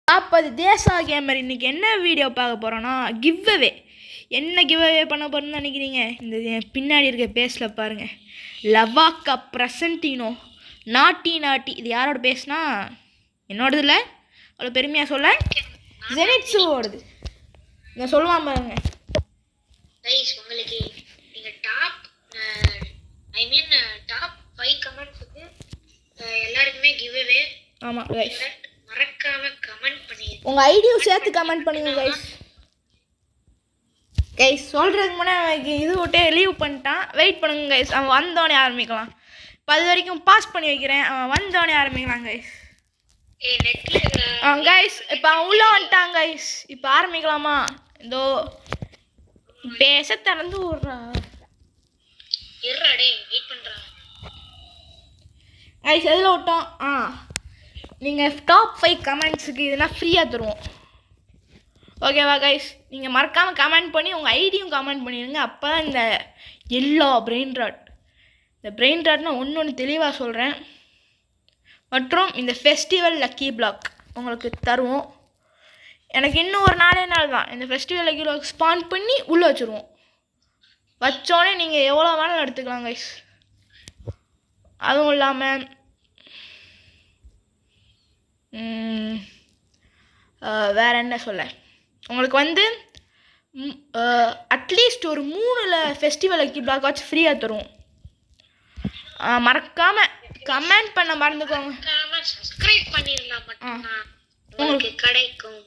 40 Desai gamer இன்னைக்கு என்ன video பார்க்க போகிறோன்னா கிவ்அவே. என்ன கிவ்அவே பண்ண போகிறோன்னு நினைக்கிறீங்க? இந்த பின்னாடி இருக்க பேஸில் பாருங்கள், லவாக்கா பிரசன்டினோ நாட்டி இது யாரோட பேஸ்னா என்னோடது இல்லை, அவ்வளோ பெருமையாக சொல்ல ஜெனிட்ஸுவோடது. நான் சொல்லுவான் பாருங்க. உங்களுக்கு நீங்கள் டாப் 5 கமெண்ட்ஸுக்கு எல்லாருக்குமே கிவ்அவே. ஆமாம் கைஸ், மறக்காம கமெண்ட் பண்ணி உங்கள் ஐடியும் சேர்த்து கமெண்ட் பண்ணுங்க கைஸ். கைஸ் சொல்கிறதுக்கு முன்னாடி இது விட்டே லீவ் பண்ணிட்டான், வெயிட் பண்ணுங்க கைஸ். அவன் வந்தோடனே ஆரம்பிக்கலாம். இப்போ அது வரைக்கும் பாஸ் பண்ணி வைக்கிறேன், அவன் வந்தோடனே ஆரம்பிக்கலாம் கைஸ். கைஸ் இப்போ அவன் உள்ளே வந்துட்டான் கைஸ். இப்போ ஆரம்பிக்கலாமா? இதோ பேச திறந்து விட்றா கைஸ். எதில் விட்டோம்? நீங்கள் டாப் 5 கமெண்ட்ஸுக்கு இதெல்லாம் ஃப்ரீயாக தருவோம், ஓகேவா கைஸ்? நீங்கள் மறக்காமல் கமெண்ட் பண்ணி உங்கள் ஐடியும் கமெண்ட் பண்ணிடுங்க. அப்போ தான் இந்த எல்லா பிரெயின் ராட்னா ஒன்று தெளிவாக சொல்கிறேன். மற்றும் இந்த ஃபெஸ்டிவல் லக்கி பிளாக் உங்களுக்கு தருவோம். எனக்கு இன்னும் ஒரு நாள் தான் இந்த ஃபெஸ்டிவல் லக்கி பிளாக் ஸ்பான் பண்ணி உள்ளே வச்சுருவோம். வச்சோடனே நீங்கள் எவ்வளோ வேணாலும் எடுத்துக்கலாம் கைஸ். அதுவும் இல்லாமல் வேறு என்ன சொல்ல, உங்களுக்கு வந்து அட்லீஸ்ட் ஒரு 3 ஃபெஸ்டிவல் லக்கி பிளாக் வச்சு ஃப்ரீயாக தருவோம். மறக்காமல் கமெண்ட் பண்ண மறந்துக்கோங்க. சப்ஸ்கிரைப் பண்ணிருந்தா மட்டும்தான் உங்களுக்கு கிடைக்கும்.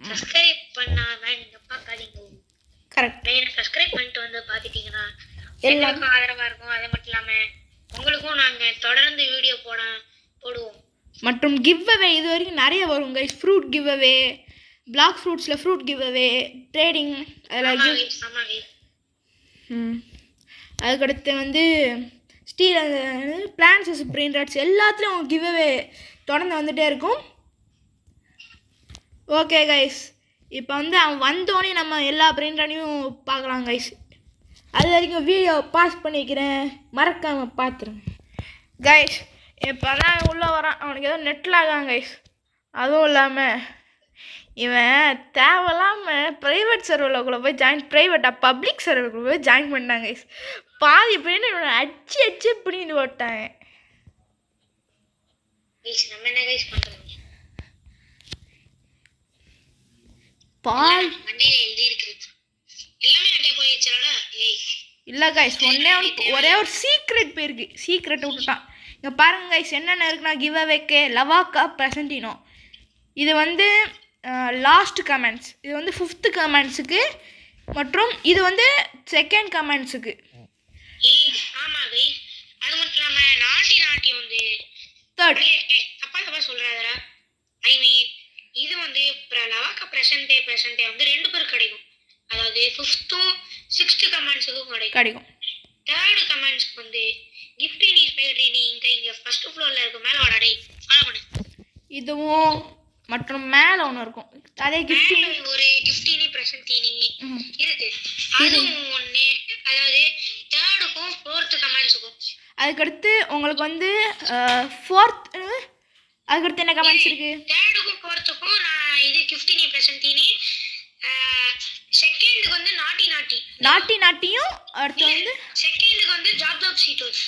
சப்ஸ்கிரைப் பண்ணாதான் நீங்க பார்க்காதீங்க. கரெக்ட். சப்ஸ்கிரைப் பண்ணிட்டு வந்து பார்த்துட்டீங்கன்னா எல்லாருக்கும் ஆதரவாக இருக்கும். அது மட்டும் இல்லாமல் உங்களுக்கும் நாங்கள் தொடர்ந்து வீடியோ போடுவோம். மற்றும் கிவ்அவே இது வரைக்கும் நிறைய வரும் கைஸ். ஃப்ரூட் கிவ்அவே, பிளாக் ஃப்ரூட்ஸில் ஃப்ரூட் கிவ்அவே, ட்ரேடிங், அதெல்லாம் அதுக்கடுத்து வந்து ஸ்டீல் பிளான்ஸ் பிரெயின் ராட்ஸ் எல்லாத்துலேயும் உங்களுக்கு கிவ்அவே தொடர்ந்து வந்துகிட்டே இருக்கும். ஓகே கைஸ், இப்போ வந்து அவன் வந்தோடனே நம்ம எல்லா பிரெயின் ராட்டையும் பார்க்கலாம் கைஸ். அது வரைக்கும் வீடியோ பாஸ் பண்ணிக்கிறேன், மறக்காமல் பார்த்துருங்க கைஸ். இப்போ தான் உள்ளே வரான், அவனுக்கு ஏதோ நெட்டில் ஆகான் கைஸ். அதுவும் இல்லாமல் இவன் தேவையில்லாமல் ப்ரைவேட் சர்வரில் போய் பப்ளிக் சர்வருக்குள்ளே போய் ஜாயின் பண்ணாங்க கைஸ். பாதி பேர் இவனை அடிச்சு பிடின்னு போட்டாங்க. இல்லை கைஸ், ஒரே ஒரு சீக்ரெட் போயிருக்கு, சீக்ரெட் விட்டுட்டான். இங்கே பாருங்க கைஸ், என்னென்ன இருக்குன்னா கிவ்அவேக்கு லவாக்கா பிரசன்டினோ. இது வந்து லாஸ்ட் கமெண்ட்ஸ், இது வந்து 5th கமெண்ட்ஸுக்கு, மற்றும் இது வந்து 2nd கமெண்ட்ஸுக்கு. ஆமாம் கைஸ், அது மட்டும் இல்லாமல் நாட்டி வந்து 3rd. தப்பா சொல்கிறாரா? இது வந்து லவாக்கா பிரசன்டே வந்து 2 பேருக்கு கிடைக்கும். அதாவது 5th 6th கமெண்ட்ஸுக்கும் கிடைக்கும். 3rd கமெண்ட்ஸ்க்கு வந்து கிஃப்டினி ஸ்பைடரினி இங்கே ஃபர்ஸ்ட் ஃப்ளோரில் இருக்கும். மேலே வாடா டேய், ஃபாலோ பண்ணு. இதுவும் மற்றும் மேலே ஒன்று இருக்கும், அதே கிஃப்டினி, ஒரு கிஃப்டினி பிரசன்டினி இருக்கு. அதுவும் ஒன்று, அதாவது 3rdக்கும் 4th கமெண்ட்ஸுக்கும். அதுக்கடுத்து உங்களுக்கு வந்து 4th, அதுக்கடுத்து என்ன கமெண்ட்ஸ் இருக்கு? 3rdக்கும் 4த்துக்கும் நான் இது கிஃப்டினி பிரசன்டினி. 2ண்டுக்கு வந்து நாட்டியும், அடுத்து வந்து 2ண்டுக்கு வந்து ஜாப் சீட்டோஸ்.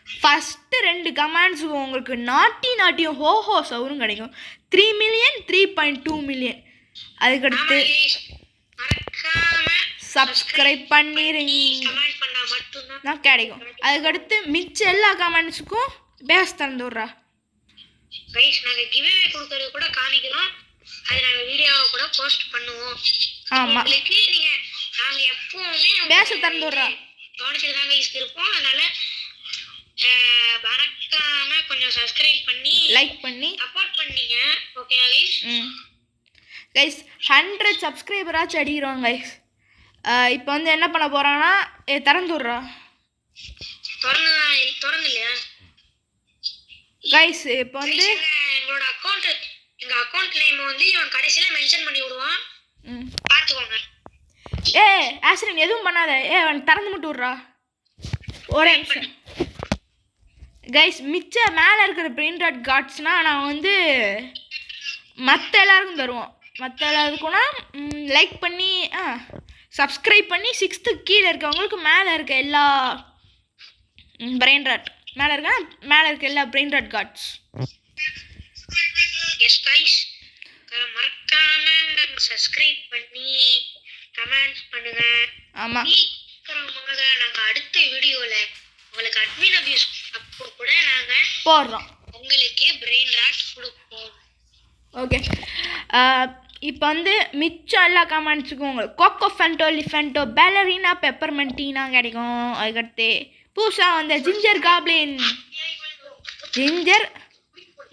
ஃபஸ்ட்டு 2 கமெண்ட்ஸுக்கும் உங்களுக்கு நாட்டியும் ஹோஹோ சவரும் கிடைக்கும். 3 மில்லியன், 3.2 மில்லியன். அதுக்கடுத்து சப்ஸ்கிரைப் பண்ணிடுங்க தான் கிடைக்கும். அதுக்கடுத்து மிச்ச எல்லா கமெண்ட்ஸுக்கும் பேஸ் தந்து விட்றா கைஸ். நாங்கள் கிவ்அவே கொடுக்கறது கூட காமிக்கிறோம், அது நாங்கள் வீடியோவை கூட போஸ்ட் பண்ணுவோம். ஆமாம், நாங்கள் எப்பவுமே பேச திறந்து விட்றா கவனிச்சுட்டு தான் கைஸ் இருப்போம். அதனால மறக்காம கொஞ்சம் சப்ஸ்கிரைப் பண்ணி லைக் பண்ணி சப்போர்ட் பண்ணீங்க. Okay guys? கைஸ் 100 சப்ஸ்கிரைபராச்சும் அடிக்கிறோம் கைஸ். இப்போ வந்து என்ன பண்ண போகிறான்னா, திறந்து விட்றா. திறந்து இல்லையா கைஸ்? இப்போ வந்து எங்களோட எங்கள் அக்கௌண்ட் நேம் வந்து இவன் கடைசியில் மென்ஷன் பண்ணி விடுவான், பார்த்துக்கோங்க. ஆக்சிடென்ட் எதுவும் பண்ணாத, அவன் திறந்து மட்டும் விட்றா. ஒரே நிமிஷம் கைஸ். மிச்ச மேலே இருக்கிற பிரெயின் ராட் கார்ட்ஸ்னால் நான் வந்து மற்ற எல்லாருக்கும் தருவோம். மற்ற எல்லாருக்கும்னா லைக் பண்ணி சப்ஸ்கிரைப் பண்ணி 6th கீழே இருக்கவங்களுக்கு மேலே இருக்க எல்லா பிரெயின் ராட் மேலே இருக்க எல்லா brain rot cards. Yes guys, மறக்காம சப்ஸ்கிரைப் பண்ணி கமெண்ட்ஸ் பண்ணுங்க. ஆமாம், சீக்கிரமாக நாங்கள் அடுத்த வீடியோவில் உங்களுக்கு அட்மின் அபியூஸ் அப்போ கூட நாங்கள் போடுறோம், உங்களுக்கு பிரெயின் ராட் கொடுப்போம். ஓகே. இப்போ வந்து மிச்சம் எல்லா கமெண்ட்ஸுக்கும் உங்களுக்கு கோகோ ஃபென்டோ லிஃபென்டோ பேலரினா பெப்பர்மெண்டினா கிடைக்கும். அதுக்கடுத்து புதுசாக வந்த ஜிஞ்சர் காப்ளின் ஜிஞ்சர்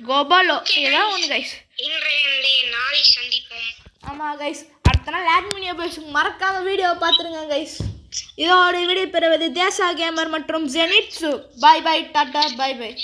கோபாலோ ஏதாவது ஒன்று கைஸ். இன்றைய நாளை சந்திப்போம். ஆமாம் கைஸ், அடுத்த நாள் அட்மின் அபியூஸுக்கு மறக்காமல் வீடியோவை பார்த்துருங்க கைஸ். இதோட வீடியோ பெறுவது தேசா கேமர் மற்றும் ஜெனிட்ஸு. பாய் பாய், டாட்டா, பாய் பாய்.